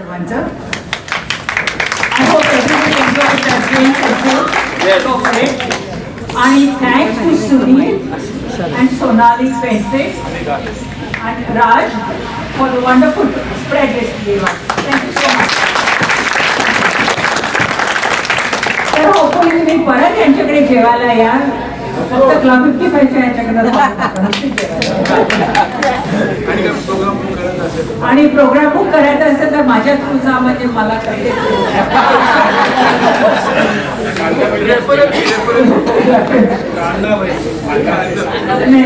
सर्वांचं. I hope everybody enjoyed that drink and food. Go for it. And thanks to Sunil and Sonali Pense and Raj for the wonderful spread this gave us. Thank you so much. तर hopefully तुम्ही परत यांच्याकडे जेवायला या. फक्त club 55च्या यांच्याकडे आणि programme book करायचा असेल तर माझ्या थ्रू जा, म्हणजे मला करते. नाही,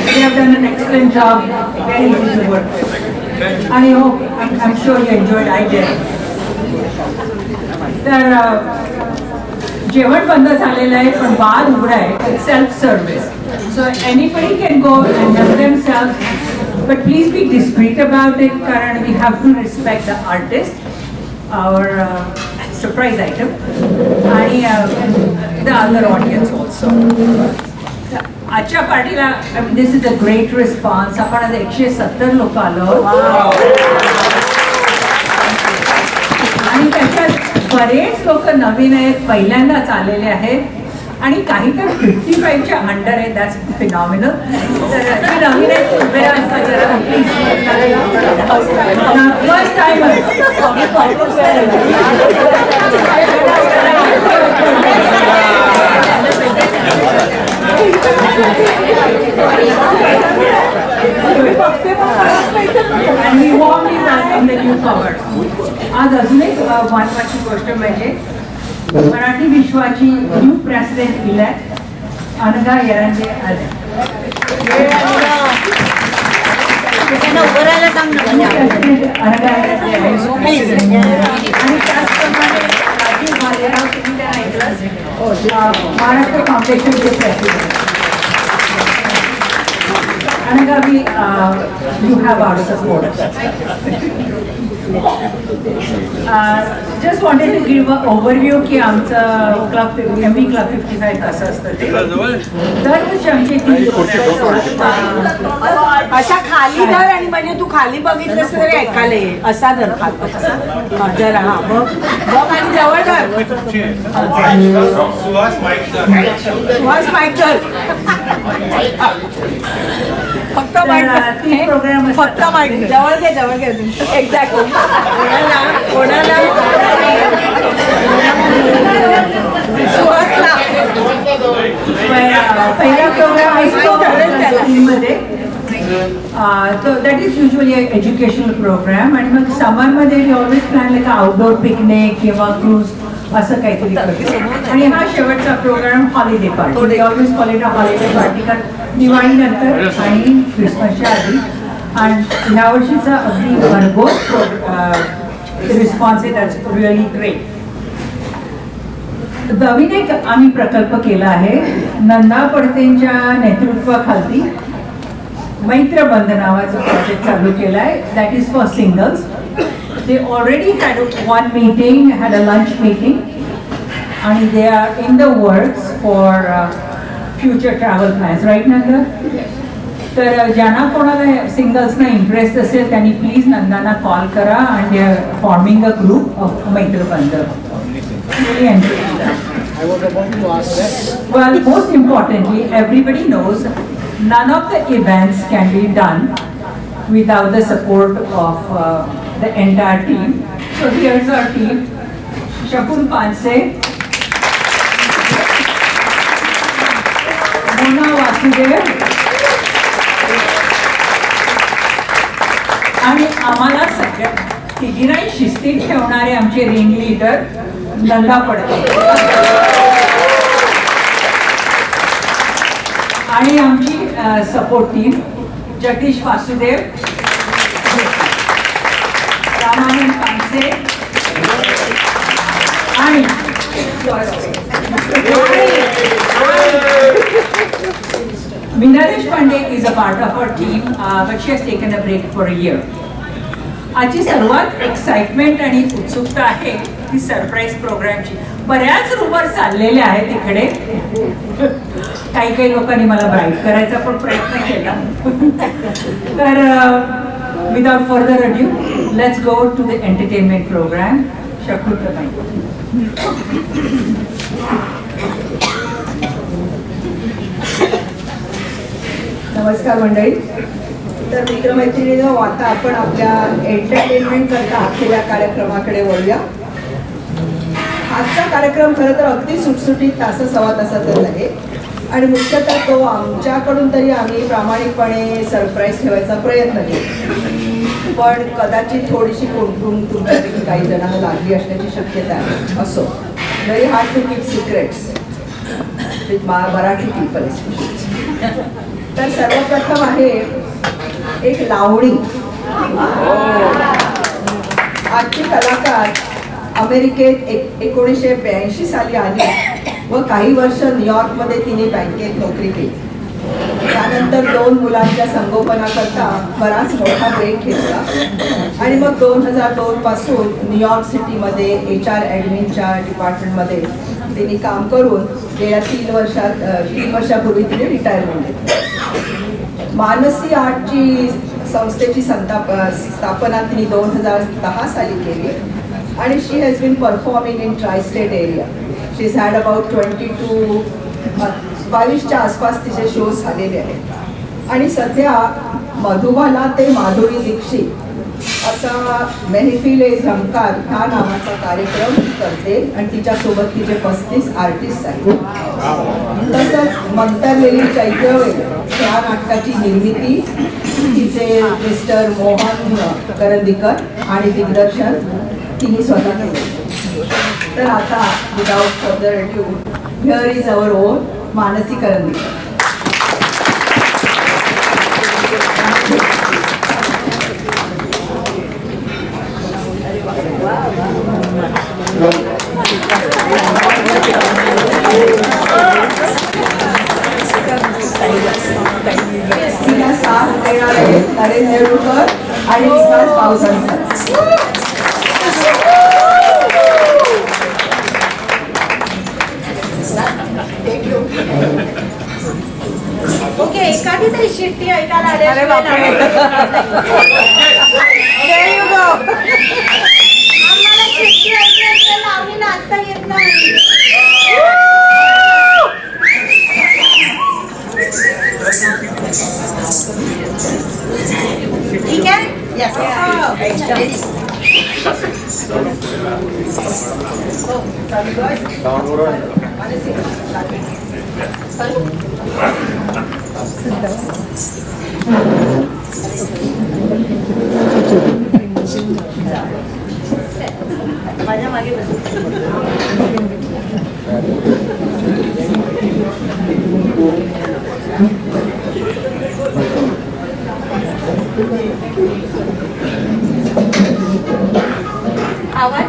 we have done an excellent job, very easy to work with. And I hope, I'm sure you enjoyed. I did. तर जेवण बंद झालेलं आहे पण बार उघडा आहे, self service. So anybody can go and help themselves, but please be discreet about it, कारण we have to respect the artist, our surprise item, आणि द अदर ऑडियन्स ऑल्सो. आजच्या पार्टीला this is a great response. आपण आज 170 लोक आलो आणि त्याच्यात बरेच लोक नवीन आहेत, पहिल्यांदाच आलेले आहेत, आणि काही तर 55च्या अंडर आहेत. That's phenomenal. तर जी नवीन आहेत उभे राहा जरा please. First timer. And we warmly welcome the newcomers. आज अजून एक महत्वाची गोष्ट म्हणजे मराठी विश्वाची न्यू प्रेसिडेंट इलेक्ट अनघा येरांडे आले. अनघा येरांडे आणि त्याचप्रमाणे राजीव भालेराव, तुम्ही त्यांना ऐकलं, महाराष्ट्र फाउंडेशनचे president. Anagha, you have our support. Just wanted to give an overview की आमचं क्लब MV क्लब 55 कसं असतं ते. दरवर्षी आमची अशा खाली धर, आणि म्हणजे तू खाली बघितलंस तरी ऐकायला ये असा धर जरा. हा बघ बघ आणि जवळ धर. सुहास माईक धर. फक्त माईक, फक्त माईक जवळ घे, जवळ घे. एक्झॅक्टली. कोणाला सुहासला पहिला प्रोग्राम असतो मध्ये. So that is usually an educational program, and mug समरमध्ये we always plan like an outdoor picnic किंवा cruise असं काहीतरी करतो. आणि हा शेवटचा programme holiday party. We always call it a holiday party, कारण दिवाळीनंतर आणि क्रिसमसच्या आधी. आणि ह्या वर्षीचा अगदी भरघोस रिस्पॉन्स आहे. That's really great. नवीन एक आम्ही प्रकल्प केला आहे नंदा पडतेंच्या नेतृत्वाखाली. मैत्र बंध नावाचा प्रोजेक्ट चालू केला आहे. That is for singles. They already had one meeting, had a lunch meeting, आणि they are in the works for future travel plans. Right Nanda? तर ज्यांना कोणाला सिंगल्सना इंटरेस्ट असेल त्यांनी प्लीज नंदांना कॉल करा, आणि they are forming a group of Maitrabandh. Well, most importantly, everybody knows none of the events can be done without the support of the entire team. So here's our team. Shakun Panse, Mona Vasudev, आणि आम्हाला सगळ्या तिघींना शिस्तीत ठेवणारे आमचे ring leader Nanda पडते, आणि आमची support team Jagdish Vasudev, Ramanand Panse, आणि Meena Deshpande is a part of our team, but she has taken a break for a year. आजची सर्वात एक्साइटमेंट आणि उत्सुकता आहे ती सरप्राईज प्रोग्रामची. बऱ्याच रुमर चाललेले आहेत तिकडे. काही लोकांनी मला ब्राईट करायचा पण प्रयत्न केला. तर without further ado, let's go to the entertainment program. Shakuntala. नमस्कार मंडळी. तर मित्रमैत्रिणींनो, आता आपण आपल्या एंटरटेनमेंट करता आखलेल्या कार्यक्रमाकडे वळूया. आजचा कार्यक्रम खरं तर अगदी सुटसुटीत सव्वा तासाचाच आहे आणि मुख्यतः तो आमच्याकडून तरी आम्ही प्रामाणिकपणे सरप्राईज ठेवायचा प्रयत्न केला, पण कदाचित थोडीशी कोंडून तुमच्यापैकी काही जणांना लागली असण्याची शक्यता आहे. असो, very hard to keep secrets with Marathi people. तर सर्वप्रथम आहे एक लावणी. आजची कलाकार अमेरिकेत 1982 साली आली व काही वर्ष न्यूयॉर्कमध्ये तिने बँकेत नोकरी केली. त्यानंतर 2 मुलांच्या संगोपनाकरता बराच मोठा ब्रेक घेतला आणि मग 2002 पासून न्यूयॉर्क सिटीमध्ये HR ॲडमिनच्या डिपार्टमेंटमध्ये तिने काम करून गेल्या 3 वर्षापूर्वी तिने रिटायरमेंट घेतली. मानसी आर्टची संस्थेची स्थापना तिने 2010 साली केली आणि she has been performing in tri state area. She is had about 22च्या आसपास तिचे शोज झालेले आहेत आणि सध्या मधुबाला ते माधुरी दीक्षित असा मेहफिले झंकार हा नावाचा कार्यक्रम करते आणि तिच्यासोबत तिचे 35 आर्टिस्ट आहेत. तसंच मंतरलेली चैत्रवेल या नाटकाची निर्मिती तिचे मिस्टर मोहन करंदीकर आणि दिग्दर्शन तिने स्वतः केले. तर आता without further adieu, here is our own Manasi Karandikar. तिला साथ देणारे नरेंद्र नेरुळकर आणि विकास पावसांचा. ओके, एखादी तरी शिट्टी ऐकायला आले. आम्हाला शिट्टी ऐकल्याशिवाय आम्ही नाचता येत नाही. ठीक आहे. माझ्या मागे आवाज.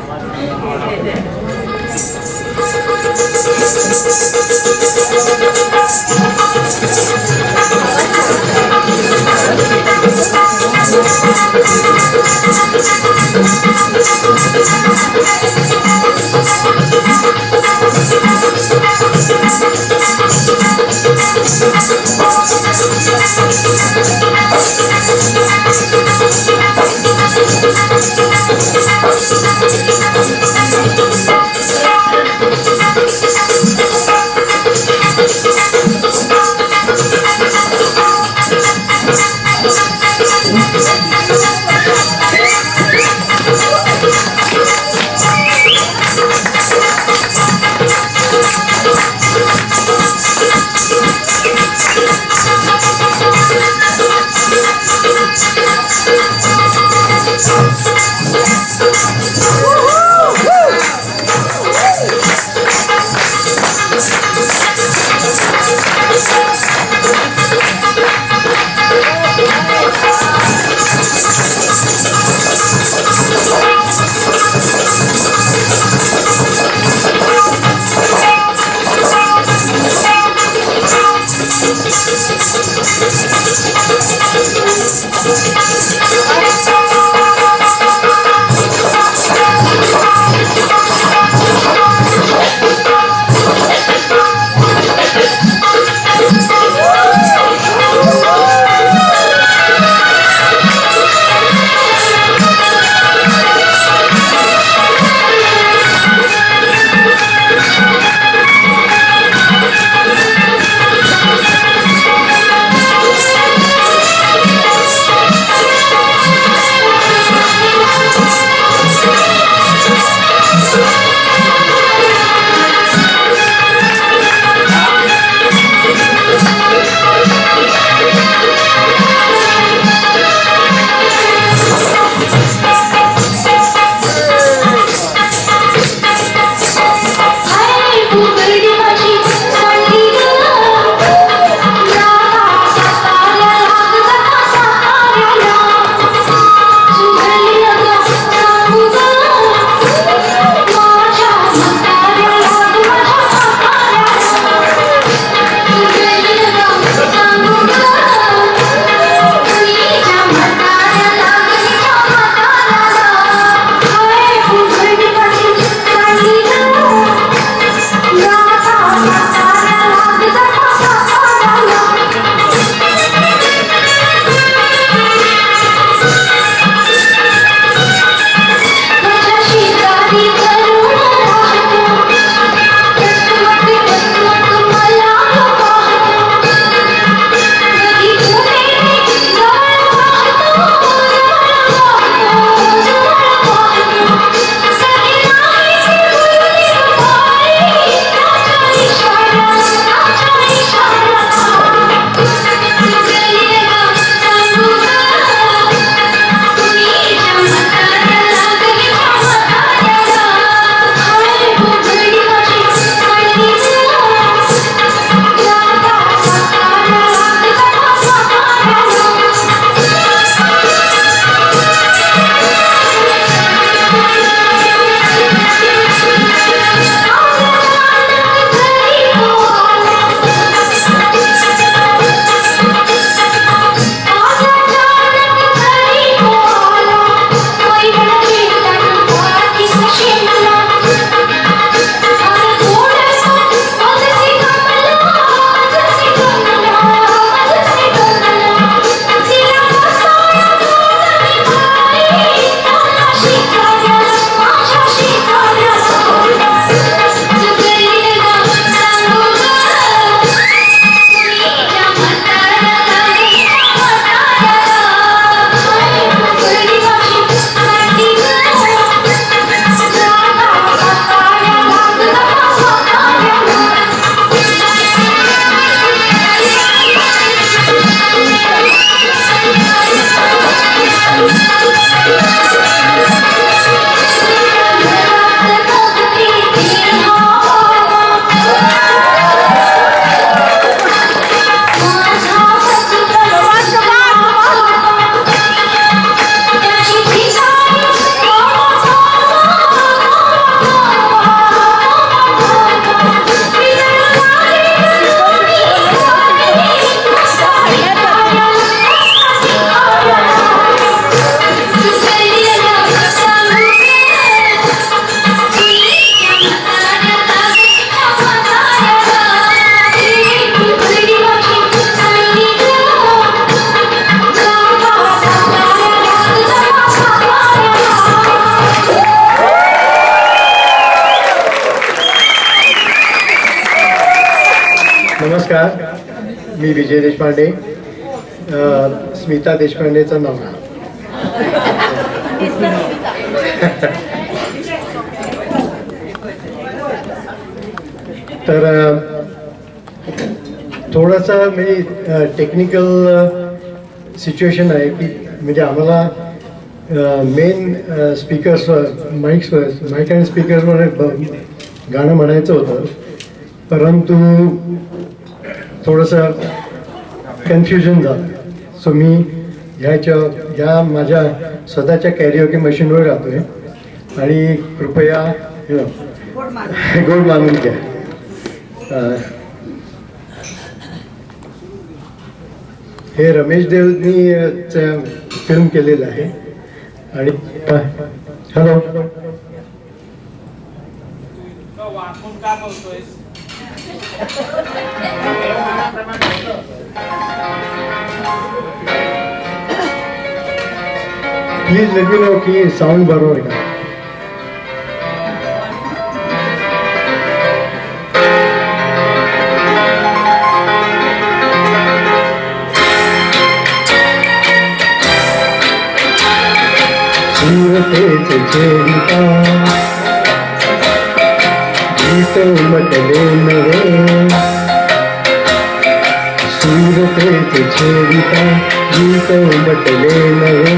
मी विजय देशपांडे, स्मिता देशपांडेचा नवरा. तर थोडासा म्हणजे टेक्निकल सिच्युएशन आहे की म्हणजे आम्हाला मेन स्पीकर्सवर माईक आणि स्पीकर्सवर गाणं म्हणायचं होतं, परंतु थोडंसं कन्फ्युजन झालं. सो मी ह्या माझ्या स्वतःच्या कॅरिओके मशीनवर गातोय आणि कृपया गोड मानून घ्या. हे रमेश देवनी फिल्म केलेलं आहे. आणि hello, please let me know की साऊंड बरोबर आहे का. सूरतेचे चेरिता गीत उमटले नवे, सूरतेचे चेरिता गीत उमटले नवे,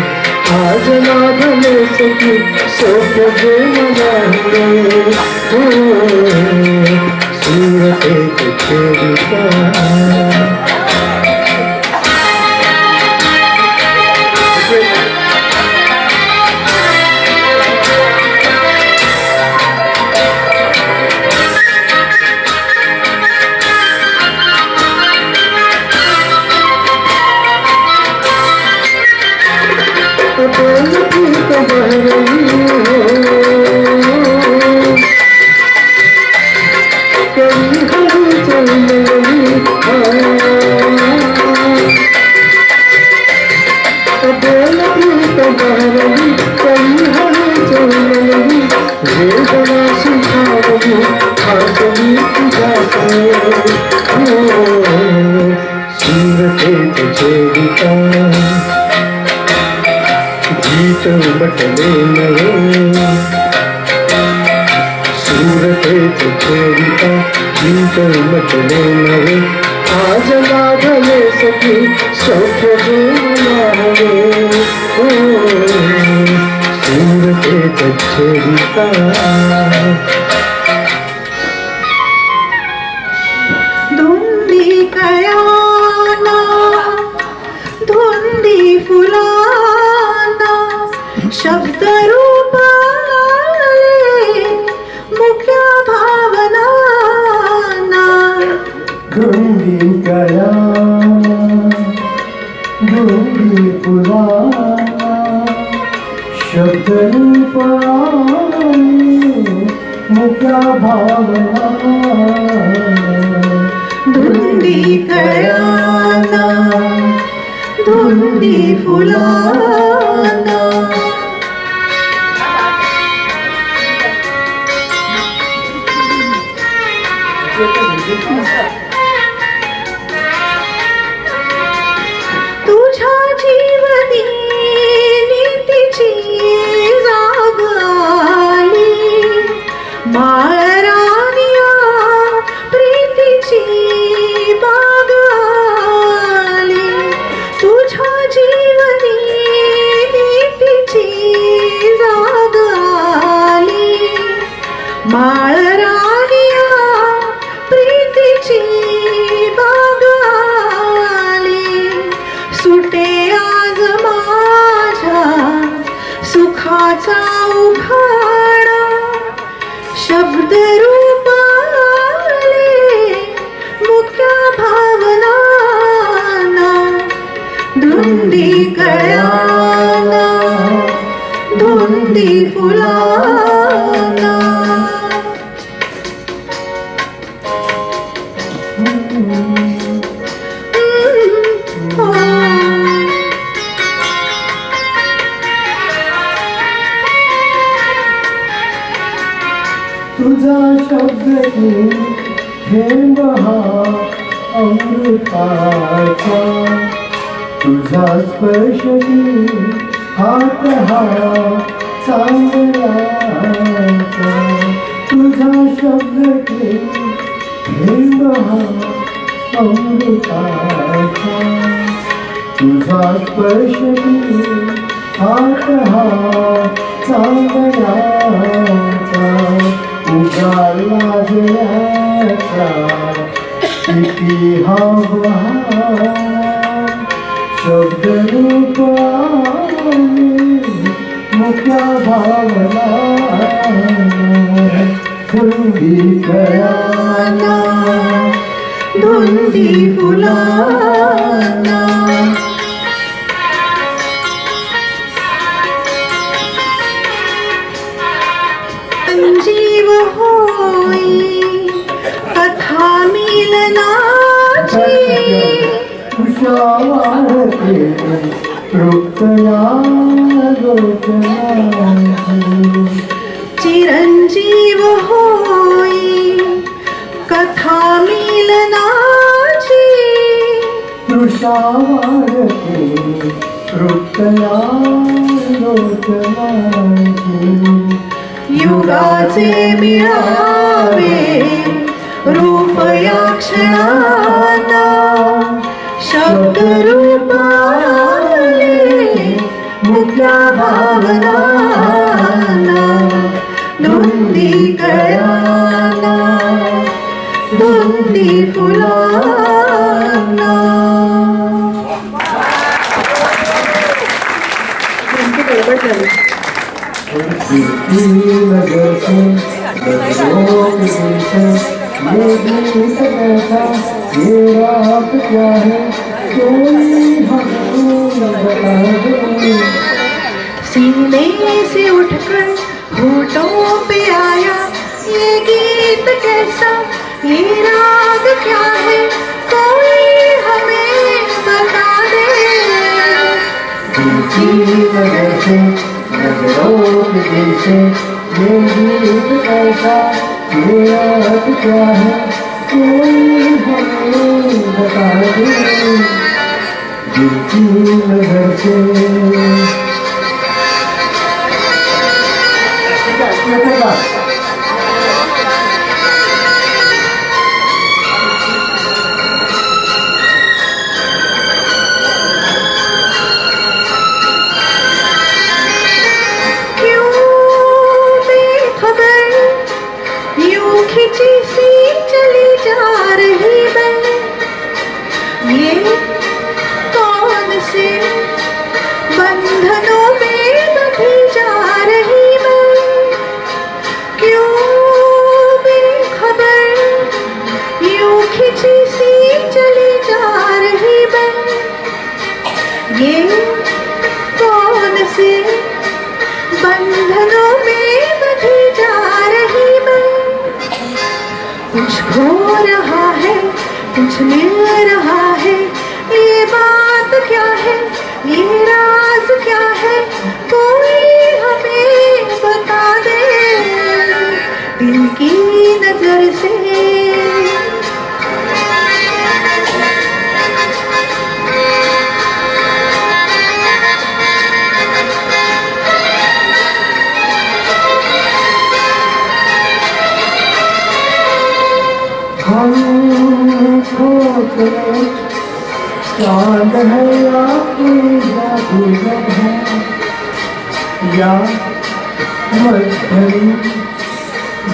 आज लागले सखी सोप्य जे मला हो, सूरतेचे चेरिता. गीत उमटले नवे, सूरतेचे चेरिता गीत उमटले नवे, आज लागले सखी सौख्य जे मला हवे हो, सूरतेचे चेरिता. धुंदी कयाना धुंदी फुलाना शब्द रूपाले मुख्या भावना. धुंदी कयाना धुंदी फुलाना शब्द रूपाले मुख्या भावना. धुंदी कयाना धुंदी फुलाना. तुझ्या जीवनी नीतीची जाग आली, माळरानिया प्रीतीची बाग आली. तुझ्या जीवनी नीतीची जाग आली, माळरानिया प्रीतीची बाग आली. सुटे आज माझ्या सुखाचा उखाणा, शब्द रूपाले मुख्या भावना. धुंदी कयाना धुंदी फुलाना. तुझा शब्द थेंब हा अमृताचा तुझा स्पर्श हात हा चांदण्याचा तुझा शब्द थेंब हा अमृताचा तुझा स्पर्श हात हा चांदण्याचा उगार लागल्याचा किती हा शब्दरूप मुख्या भावना धुंदी कळाला धुंदी फुलांना संजीव होई कथा मिलनाची उषावारते तृप्तया लोचनाची चिरंजीव होई कथा मिलनाची तृषावारते तृप्तया लोचनाची युगाचे मिळावे रूप या क्षणाला शब्द रूपाले मुक्या भावनाला धुंदी कळ्याला धुंदी फुलांना नगर से नजरों के दिल से ये गीत कैसा ये रात क्या है कोई हमें बता दे सीने से उठकर होठों पे आया ये गीत कैसा ये राग क्या है कोई हमें बता दे दिल की नजर से नजरों के दिल से ये गीत कैसा ये रात क्या है कोई हमें बता दे दिल की नजर से खिंची सी चली जा रही मैं ये कौन से बंधनों में बंधी जा रही मैं क्यों बेखबर यूं खिंची सी चली जा रही मैं ये कौन से बंधनों में बंधी जा रही मैं कुछ हो रहा है कुछ मिल रहा है ये बात क्या है ये राज क्या है कोई हमें बता दे दिल की नजर से हम खोखले चांद है या कोई जादूगर है या मधुरी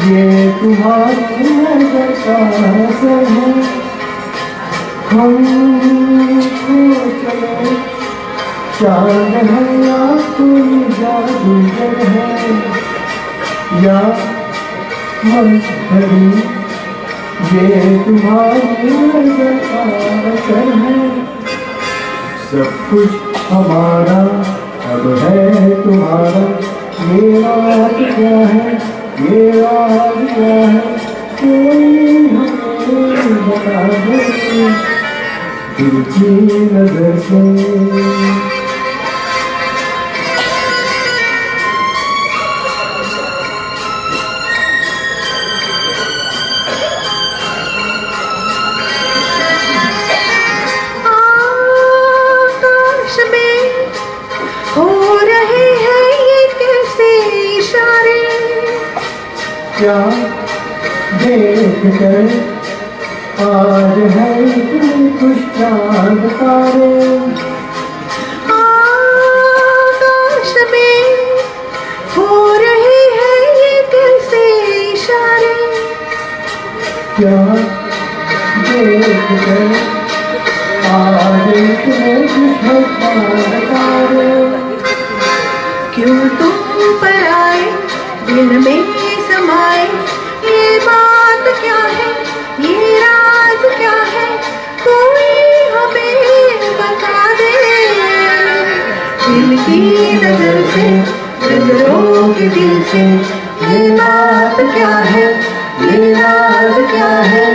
ये तुम्हारी नजर का असर है हम खोखले चांद है या कोई जादूगर है या मधुरी ये तुम्हारी नजर का असर है सब कुछ हमारा अब है तुम्हारा ये रात क्या है ये रात क्या है कोई हमें बता दे दिल की नजर से क्या देख कर आज है इतने खुश चांद तारे, आकाश में हो रहे हैं ये कैसे इशारे, क्या देख कर आज इतने खुश चांद तारे। क्यों तुम पर आए दिल में समाए, ये बात क्या है, ये राज क्या है, कोई हमें बता दे। दिल की नजर से नजरों के दिल से, ये बात क्या है, ये राज क्या है,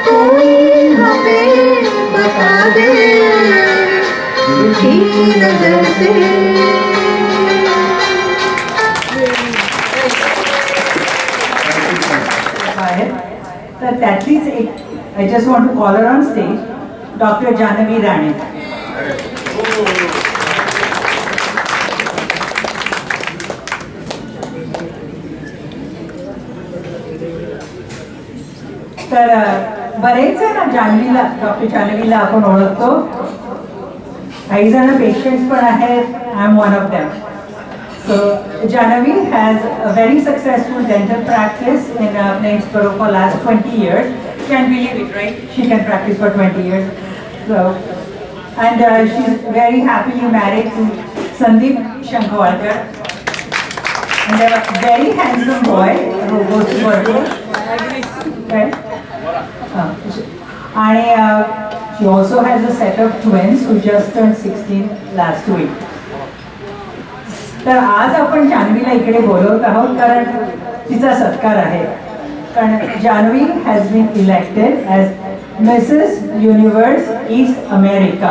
कोई हमें बता दे। दिल की नजर से आहे. तर त्यातलीच एक I just want to call her on stage, doctor Janhvi Rane. तर बरेच जण जान्हवीला, डॉक्टर जान्हवीला आपण ओळखतो. काही जण पेशंट्स पण आहेत. I am one of them. So Janhavi has a very successful dental practice in Plainsboro for last 20 years. Can't believe it, right? She can practice for 20 years. So, and she's very happily married to Sandeep Shankawalkar. And they have a very handsome boy who goes to work. Right? And she also has a set of twins who just turned 16 last week. तर आज आपण जान्हवीला इकडे बोलवत आहोत कारण तिचा सत्कार आहे. कारण Janhavi has been elected as Mrs Universe East America.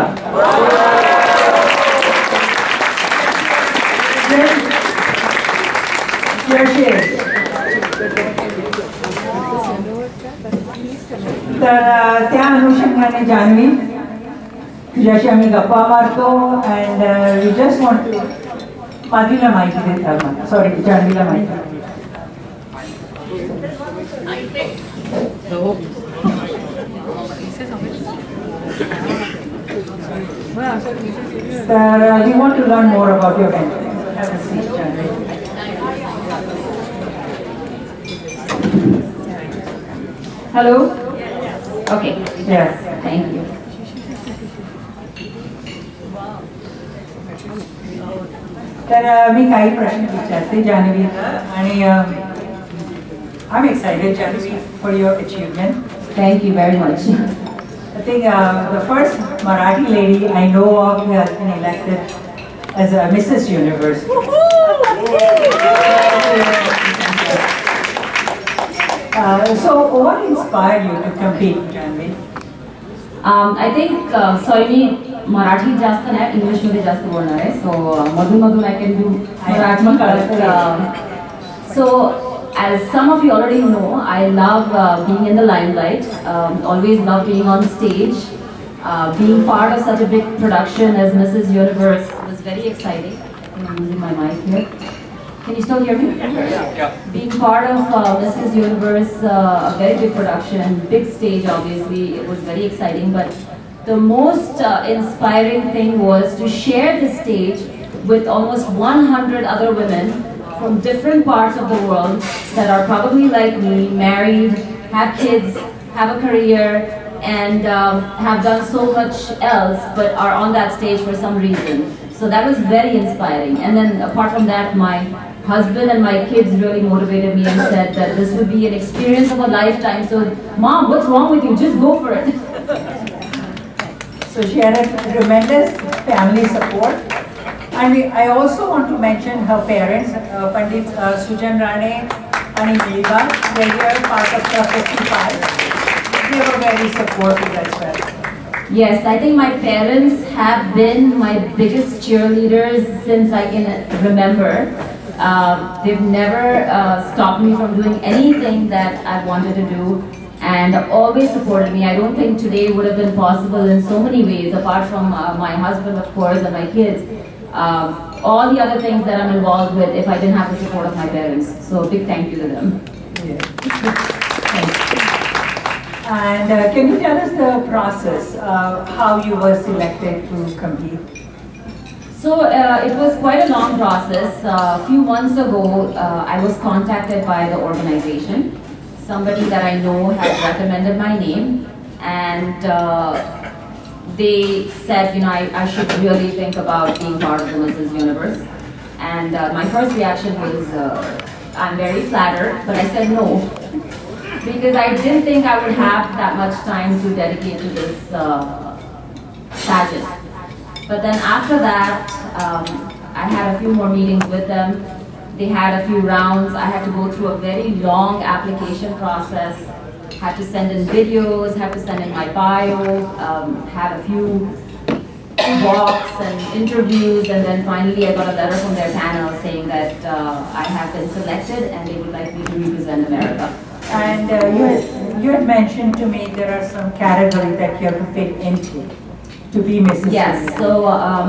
तर त्या अनुषंगाने जान्हवी तुझ्याशी आम्ही गप्पा मारतो. And we just want to पादरीला माहिती देतात. सॉरी, जान्हवीला माहिती. तर we want to learn more about your dental. Have a seat, Janhavi. Hello. Okay, yes. thank you. तर मी काही प्रश्न विचारते जान्हवी आणि I am excited Janhavi for your achievement. Thank you very much. I think the first Marathi lady I know of who has been elected as a Mrs. Universe. So what inspired you to compete, Janhavi? I think, sorry, मी मराठी जास्त नाही, इंग्लिशमध्ये जास्त बोलणार आहे. सो मधून मधून I can do Marathi. So as some of you already know, I love being in the limelight. Always love being on stage. Being part of such a big production as Mrs. Universe was very exciting. I'm using my mic here. Can you still hear me? Yeah. Being part of Mrs. Universe, a very big production and big stage, obviously, it was very exciting. But the most inspiring thing was to share the stage with almost 100 other women from different parts of the world that are probably like me, married, have kids, have a career, and have done so much else, but are on that stage for some reason. So that was very inspiring. And then apart from that, my husband and my kids really motivated me and said that this would be an experience of a lifetime. So, Mom, what's wrong with you? Just go for it. So she had a tremendous family support. And I also want to mention her parents, Pandit Sujan Rane and Milva. They were part of the festival. They were very supportive as well. Yes, I think my parents have been my biggest cheerleaders since I can remember. They've never stopped me from doing anything that I wanted to do and always supported me. I don't think today would have been possible in so many ways, apart from my husband, of course, and my kids. All the other things that I'm involved with if I didn't have the support of my parents. So big thank you to them. And can you tell us the process, how you were selected to compete? So it was quite a long process. A few months ago, I was contacted by the organization. Somebody that I know had recommended my name, and they said, I should really think about being part of the Mrs. Universe. And my first reaction was, I'm very flattered, but I said no. Because I didn't think I would have that much time to dedicate to this pageant. But then after that, I had a few more meetings with them. They had a few rounds. I had to go through a very long application process. Had to send in videos, had to send in my bio, had a few walks and interviews, and then finally I got a letter from their panel saying that I have been selected and they would like me to represent America. And you had mentioned to me there are some categories that you have to fit into to be Mrs. Yes, Universe. so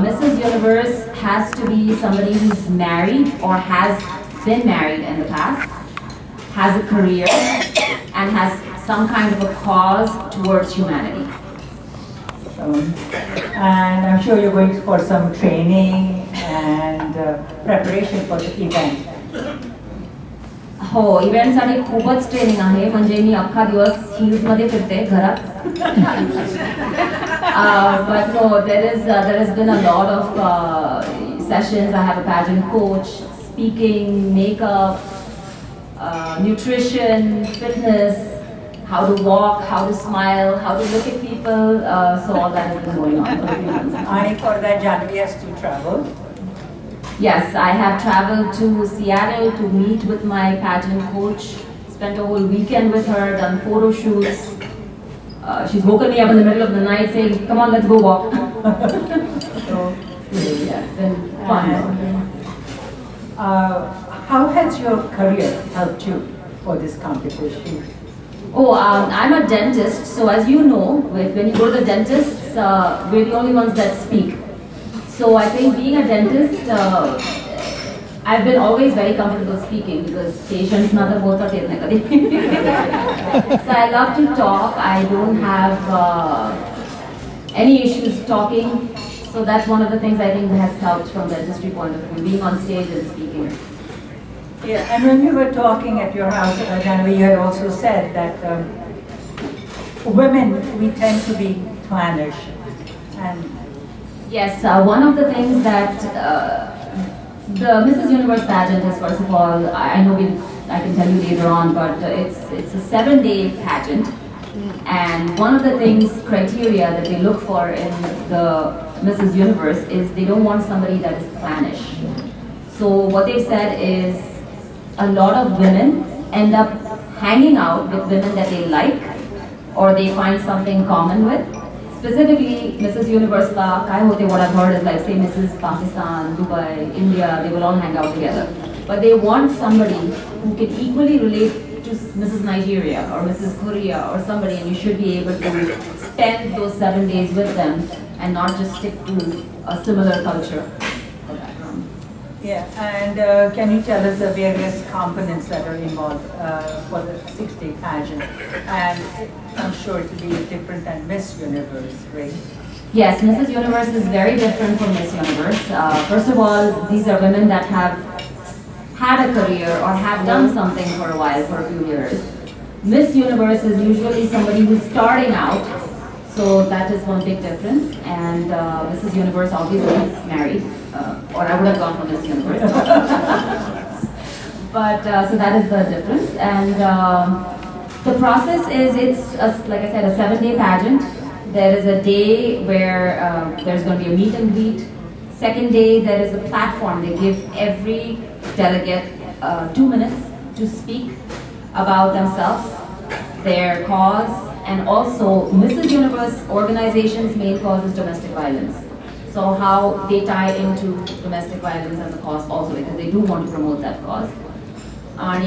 Mrs. Universe has to be somebody who's married or has been married in the past, has a career, and has some kind of a cause towards humanity. And I'm sure you're going for some training and preparation for the event. हो, इव्हेंटसाठी खूपच training आहे. म्हणजे मी अख्खा दिवस hills मध्ये फिरते घरात. But no, there has been a lot of sessions. I have a pageant coach, speaking, makeup, nutrition, fitness, how to walk, how to smile, how to look at people. So all that has been going on for a few months. And for that, Janhavi has to travel. Yes, I have traveled to Seattle to meet with my pageant coach, spent a whole weekend with her, done photo shoots. She's woken me up in the middle of the night saying, come on, let's go walk. So, yeah, it's been fun. How has your career helped you for this competition? Oh, I'm a dentist, so as you know, when you go to the dentist, we're the only ones that speak. So I think being a dentist, I've been always very comfortable speaking because patients not the both So I love to talk. I don't have any issues talking. So that's one of the things I think that has helped from the dentistry point of view, being on stage and speaking. Yeah, and when we were talking at your house, Janhavi, you had also said that women, we tend to be clannish. And Yes, one of the things that the Mrs. Universe pageant is, first of all, I know I can tell you later on, but it's a 7-day pageant, and one of the things, criteria that they look for in the Mrs. Universe is they don't want somebody that is clannish. So what they've said is a lot of women end up hanging out with women that they like or they find something common with. Specifically, Mrs. Universe what I've heard is like, say, Mrs. Pakistan, Dubai, India, they will all hang out together. But they want somebody who can equally relate to Mrs. Nigeria or Mrs. Korea or somebody, and you should be able to spend those 7 days with them and not just stick to a similar culture. yeah, and can you tell us the various components that are involved for the 6-day pageant? And I'm sure it will be different than Miss Universe, right? Yes, Mrs. Universe is very different from Miss Universe. First of all, these are women that have had a career or have done something for a while, for a few years. Miss Universe is usually somebody who's starting out, so that is one big difference. And Mrs. Universe obviously is married, or I would have gone for Miss Universe. But so that is the difference. And the process is, like I said, a 7-day pageant. There is a day where there's going to be a meet and greet. Second day, there is a platform. They give every delegate 2 minutes to speak about themselves, their cause, and also Mrs. Universe organization's main cause is domestic violence. So how they tie into domestic violence as a cause also, because they do want to promote that cause. And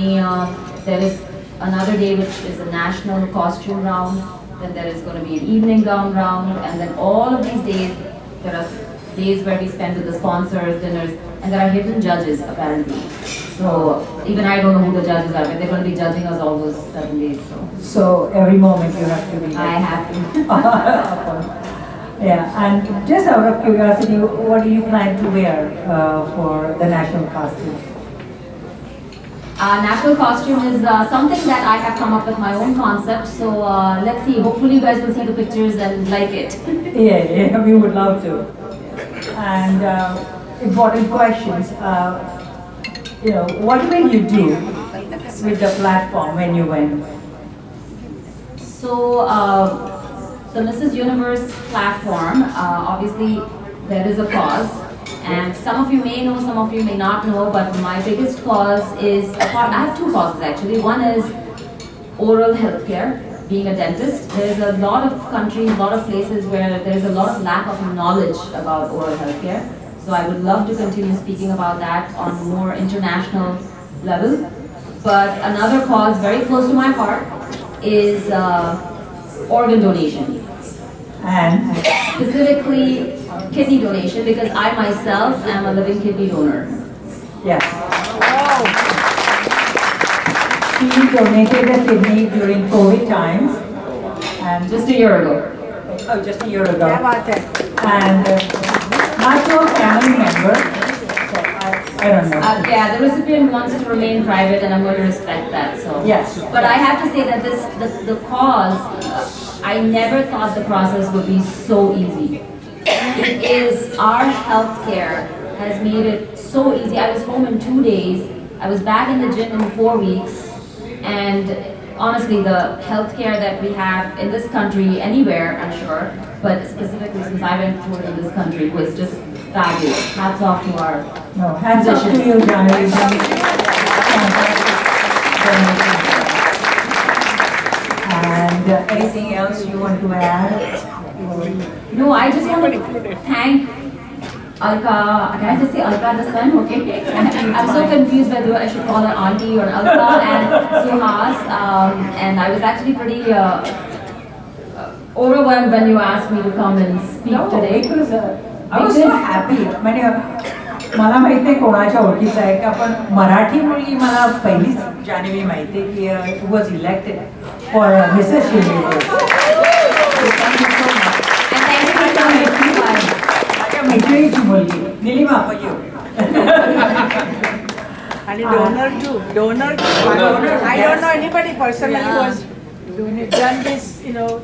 there is another day which is a national costume round, then there is going to be an evening gown round, and then all of these days there are days where we spend with the sponsors, dinners, and there are hidden judges apparently. So even I don't know who the judges are, but they're going to be judging us all those 7 days. So every moment you have to be. I have to. Yeah, and just out of curiosity, what do you plan to wear for the national costume? National costume is something that I have come up with my own concept. So let's see. Hopefully, you guys will see the pictures and like it. Yeah, we would love to. And important questions. What will you do with the platform when you win? So the Mrs. Universe platform, obviously, there is a cause. And some of you may know, some of you may not know, but my biggest cause is, I have two causes actually. One is oral healthcare, being a dentist. There's a lot of countries, a lot of places where there's a lot of lack of knowledge about oral healthcare. So I would love to continue speaking about that on a more international level. But another cause very close to my heart is organ donation. And Specifically kidney donation, because I myself am a living kidney donor. yes. She donated a kidney during COVID times, and Just a year ago. just a year ago. क्या बात है? And not to a family member, so I don't know. Yeah, the recipient wants to remain private, and I'm going to respect that. So Yes. But I have to say that the cause, I never thought the process would be so easy. It is, our healthcare has made it so easy. I was home in 2 days. I was back in the gym in 4 weeks. And honestly, the healthcare that we have in this country, anywhere, I'm sure, but specifically since I went through it in this country, was just fabulous. Hats off to our No, hands off to you, Janhavi. And anything else you want to add? No, I just want to thank Alka. Can I just say Alka this time? Okay. I'm so confused whether I should call her auntie or Alka and Suhas. And I was actually pretty overwhelmed when you asked me to come and speak today. Because I was so happy. मला माहिती आहे कोणाच्या ओळखीचं आहे का, पण मराठी मुलगी मला पहिलीच जानेवारी माहिती आहे की was elected for Mrs universe. माझ्या मैत्रिणीची मुलगी निलिमा पयू. आणि donor I don't know anybody personally who has done this,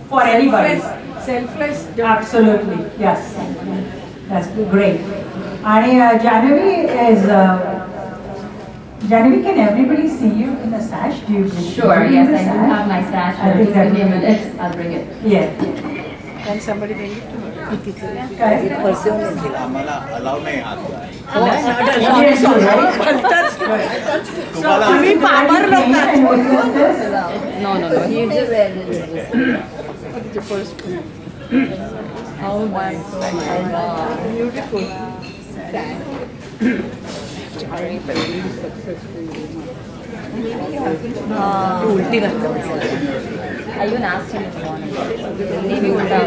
For anybody. selfless. Absolutely, yes. That's great. And Janhavi is, Janhavi, can everybody see you in the sash? Do you Sure, do you yes, in the I do sash? have my sash. I think Just give me a that- minute. I'll bring it. Yeah. Can somebody bring it to me? Correct? आम्हाला अलाव नाही आत. Yes, right? तुम्ही Palmer लोक आहात. No. You just wear this. Oh my God. Beautiful. I even asked him in the morning. Maybe ulta.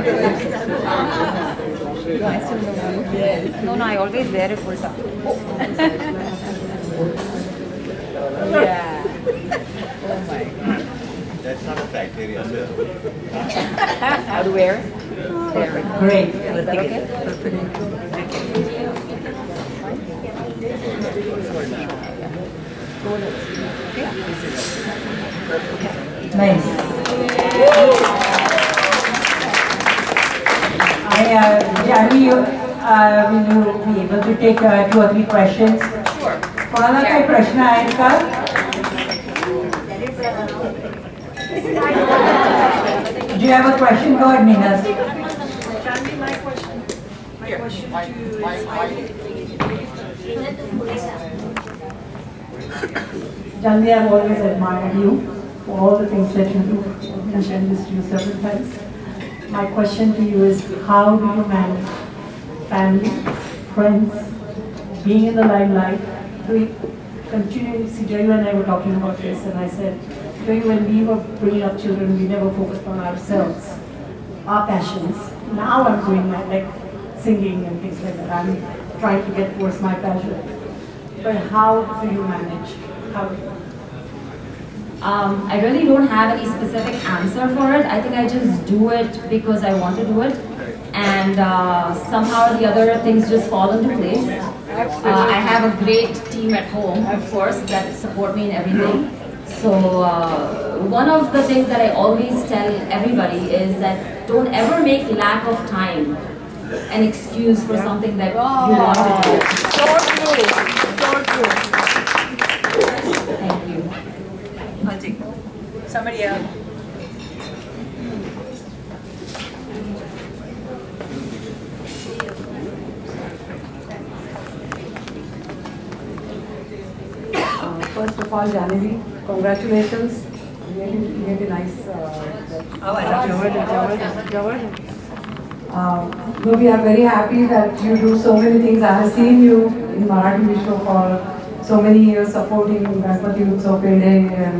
You asked him in the morning? No, I always wear it ulta. Yeah. Oh my God. That's not a criteria, sir. How to wear it? There. Great. Is that okay? Nice. Janhavi, will you be able to take 2 or 3 questions? Sure. कोणाला काही प्रश्न आहेत का? Do you have a question? Go ahead, Nina. Janhavi, my question to you is, Janhavi, I've always admired you for all the things that you do. I've mentioned this to you several times. My question to you is, how do you manage family, friends, being in the limelight, doing continuously? Jayu and I were talking about this, and I said, Jayu, when we were bringing up children, we never focused on ourselves, our passions. Now I'm doing that. Like singing and things like that. I'm trying to get towards my passion. But how do you manage? How? I really don't have any specific answer for it. I think I just do it because I want to do it. And somehow or the other things just fall into place. I have a great team at home, of course, that support me in everything. So one of the things that I always tell everybody is that don't ever make lack of time an excuse for something that you want to do. So true. So true. Thank you. I'll take somebody else. First of all, Janhavi, congratulations. Really nice. No, we are very happy that you do so many things. I have seen you in Marathi Vishwa for so many years supporting Ganpati Utsav Pede and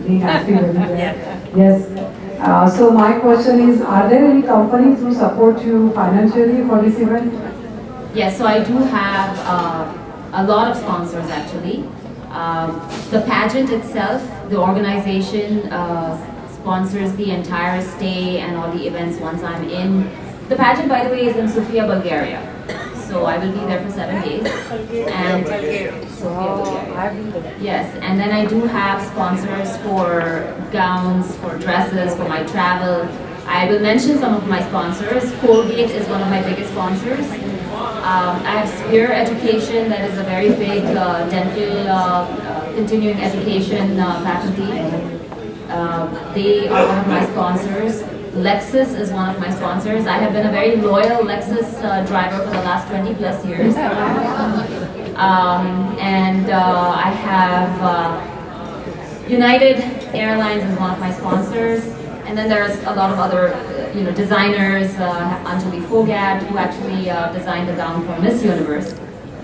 being active everywhere. Yes. So my question is, are there any companies who support you financially for this event? Yes, so I do have a lot of sponsors actually. The pageant itself, the organization sponsors the entire stay and all the events once I'm in. The pageant, by the way, is in Sofia, Bulgaria. So I will be there for 7 days. And Sofia, Bulgaria. Yes, and then I do have sponsors for gowns, for dresses, for my travel. I will mention some of my sponsors. Colgate is one of my biggest sponsors. I have Spear Education, that is a very big dental continuing education faculty. They are one of my sponsors. Lexus is one of my sponsors. I have been a very loyal Lexus driver for the last 20 plus years. And I have United Airlines is one of my sponsors. And then there's a lot of other designers. Anjali Fogat, who actually designed the gown for Miss Universe,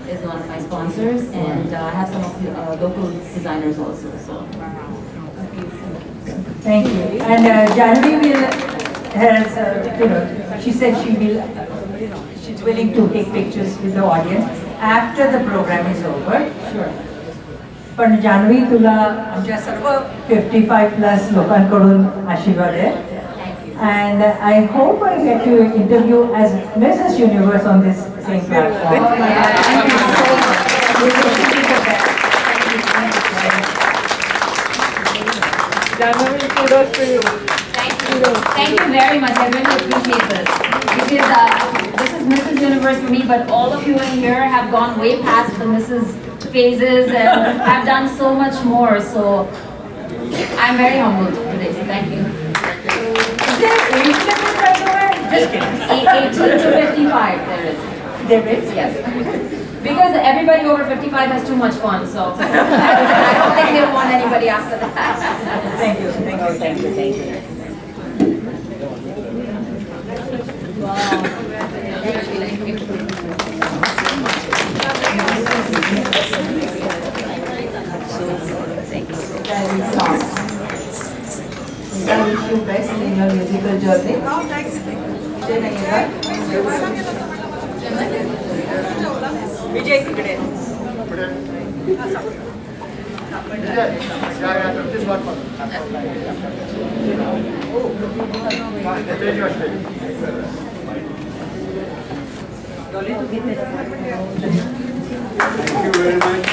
is one of my sponsors. And I have some of the local designers also. So. Thank you. And Janhavi she said she's willing to take pictures with the audience after the program is over. Sure. पण जानवी तुला आमच्या सर्व 55 plus लोकांकडून आशीर्वाद आहे. And I hope I get to interview as Mrs. Universe on this same platform. Thank you so much. Janhavi, kudos to you. Thank you very much. I really appreciate this. Because this is Mrs. Universe for me, but all of you in here have gone way past the Mrs. phases and have done so much more. So I'm very humbled today. So thank you. Is there an age limit right away? Just kidding. 18 to 55 there is. There is? Yes. Because everybody over 55 has too much fun, so I don't think they want anybody after that. Thank you. Thank you. Thank you. Thank you. I wish you best in your musical journey. विजय तिकडे. Thank you very much.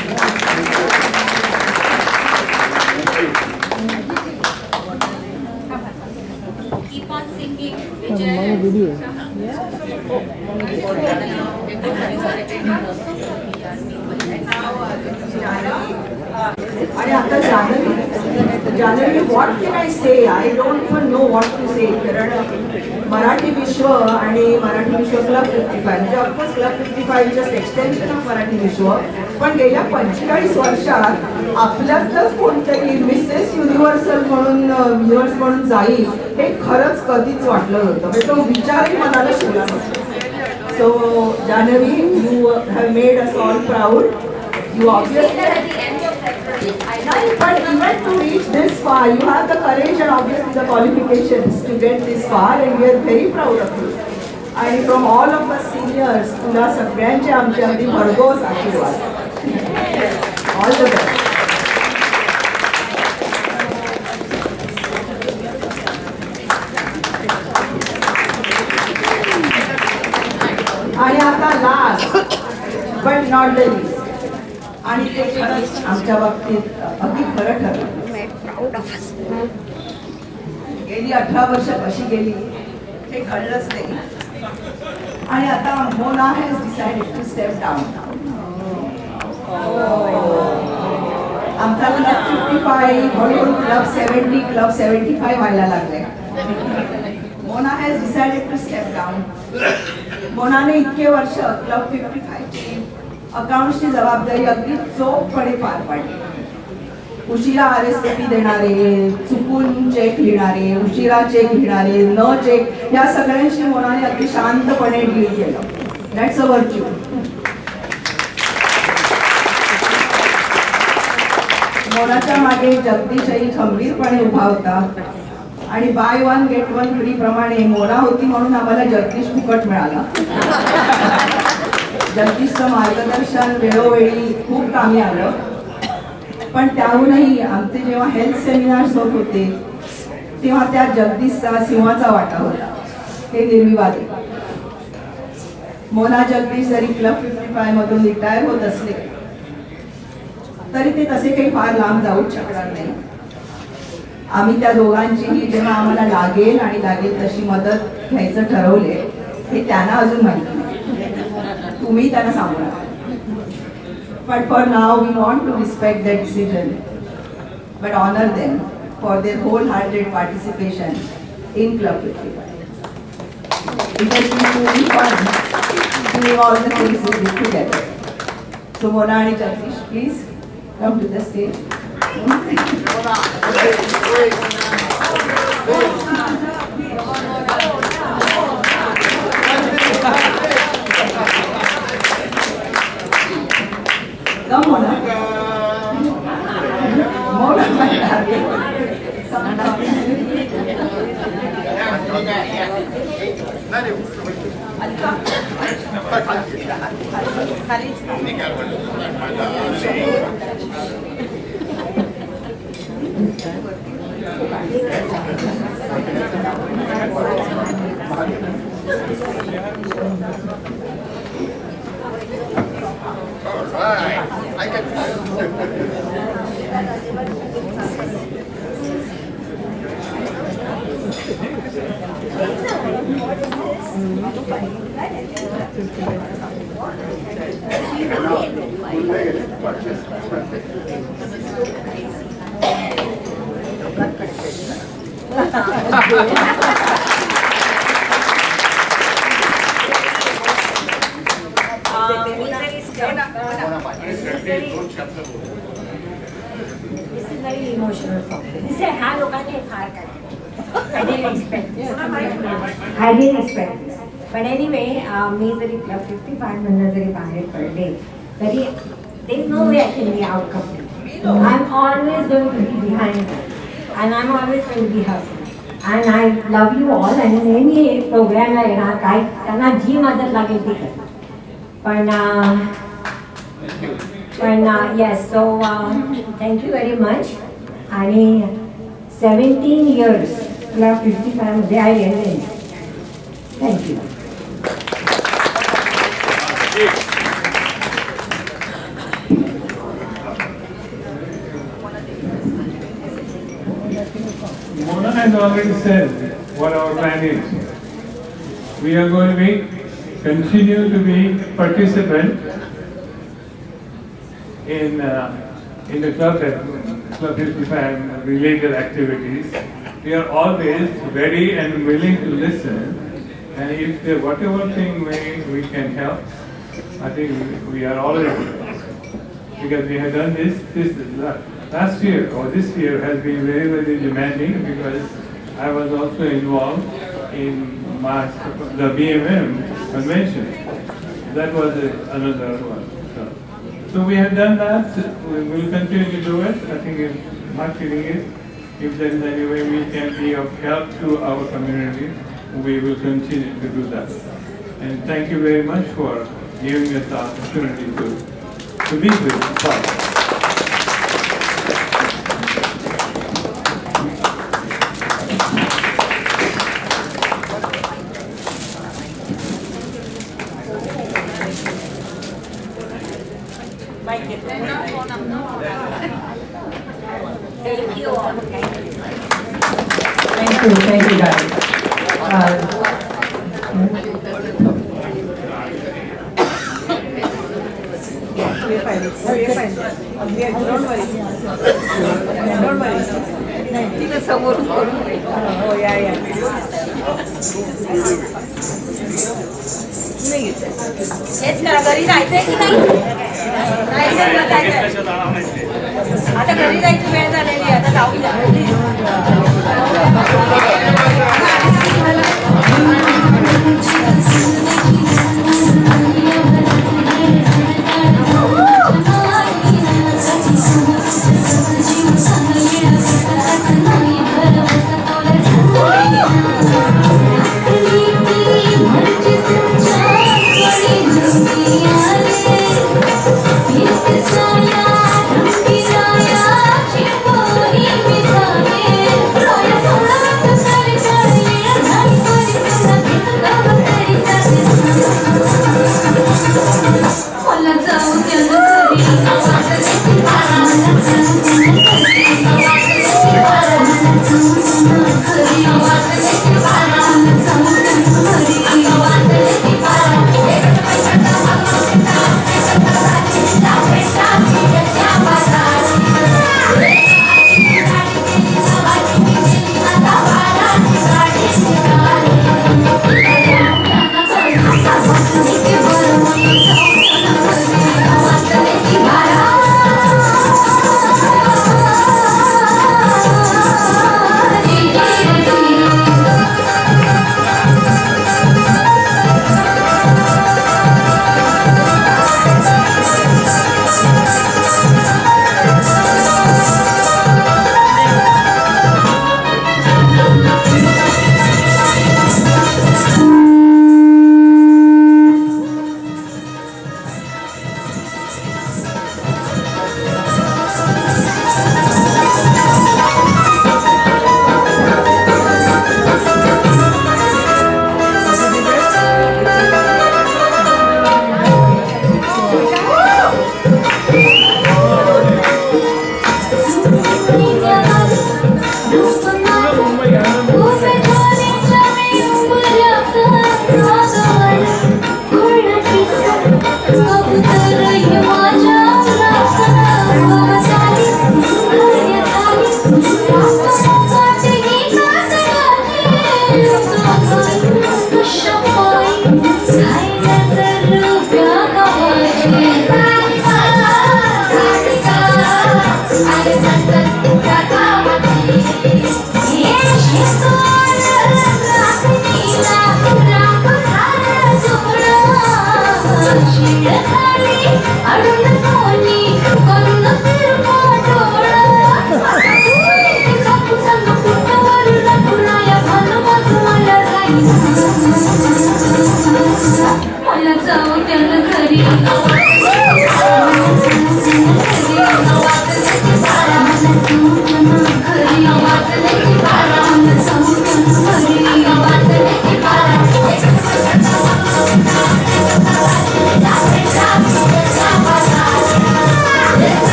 Keep on singing, Vijay. आणि आता Janvi what can I say I don't even know what to say कारण मराठी विश्व आणि मराठी विश्व club 55 म्हणजे of course club 55 just extension of Marathi विश्व पण गेल्या 45 वर्षात आपल्यातच कोणतरी मिसेस युनिव्हर्सल म्हणून जाईल हे खरंच कधीच वाटलं नव्हतं म्हणजे तो विचारही मनाला शिवला नव्हता. So Janhavi you have made us all proud. You obviously, but even to reach this far, you have the courage and obviously the qualifications to get this far, and we are very proud of you. आणि from all of us seniors तुला सगळ्यांचे आमचे अगदी भरघोस आशीर्वाद. All the best. आणि आता last but not the list, आणि ते खरंच आमच्या बाबतीत अगदी खरं ठरलं. गेली 18 वर्ष कशी गेली हे कळलंच नाही. आणि आता Mona has decided to step down. आमचा क्लब 55 हळूहळू क्लब 70 क्लब 75 व्हायला लागले. Mona has decided to step down. मोनाने इतके वर्ष क्लब 55 ची अकाउंटची जबाबदारी अगदी चोखपणे पार पाडली. उशिरा RSVP देणारे, चुकून चेक लिहिणारे, उशिरा चेक लिहिणारे, न चेक, या सगळ्यांशी मोनाने अगदी शांतपणे डील केलं. That's a virtue. मोनाच्या मागे जगदीशही खंबीरपणे उभा होता. आणि by one get one free प्रमाणे मोना होती म्हणून आम्हाला जगदीश फुकट मिळाला. जगदीशचं मार्गदर्शन वेळोवेळी खूप कामी आलं. पण त्याहूनही आमचे जेव्हा हेल्थ सेमिनार्स होत होते तेव्हा त्या जगदीशचा सिंहाचा वाटा होता, हे निर्विवाद. मोना जगदीश जरी क्लब 55 मधून रिटायर होत असले तरी ते तसे काही फार लांब जाऊच शकणार नाही. आम्ही त्या दोघांचीही जेव्हा आम्हाला लागेल आणि लागेल तशी मदत घ्यायचं ठरवले हे त्यांना अजून माहिती नाही. तुम्ही त्यांना सांगू नका. But for now, we want to respect their decision, but honor them for their wholehearted participation in Club 55. It has been truly fun doing all the things we did together. So Mona and Jagdish, please come to the stage. Come Mona. Mona, my darling. Come down. Very emotional for me. This is how लोकांनी फार काय. I didn't expect this. I didn't expect this. But anyway, me zari club 55 मधनं जरी बाहेर पडले तरी there is no way I can be out completely. I'm always going to be behind them. And I'm always going to be helping. And I love you all. आणि नेहमी प्रोग्रामला येणार काय त्यांना जी मदत लागेल ती कर. पण yes, so thank you very much. आणि 17 years Club 55 मध्ये I really thank you. Mona has already said what our plan is. We are going to continue to be participant in the club 55 related activities. We are always ready and willing to listen, and if there whatever thing we can help, I think we are already, because we have done this last year or this year has been very, very demanding, because I was also involved in the BMM convention. That was another one. So we have done that. We will continue to do it. I think my feeling is, if there is any way we can be of help to our community, we will continue to do that. And thank you very much for giving us the opportunity to be with you. Thank you guys. हेच करा, घरी जायचंय की नाही? आता घरी जायची वेळ झालेली, आता जाऊ द्या.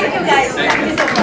Thank you guys thank you so much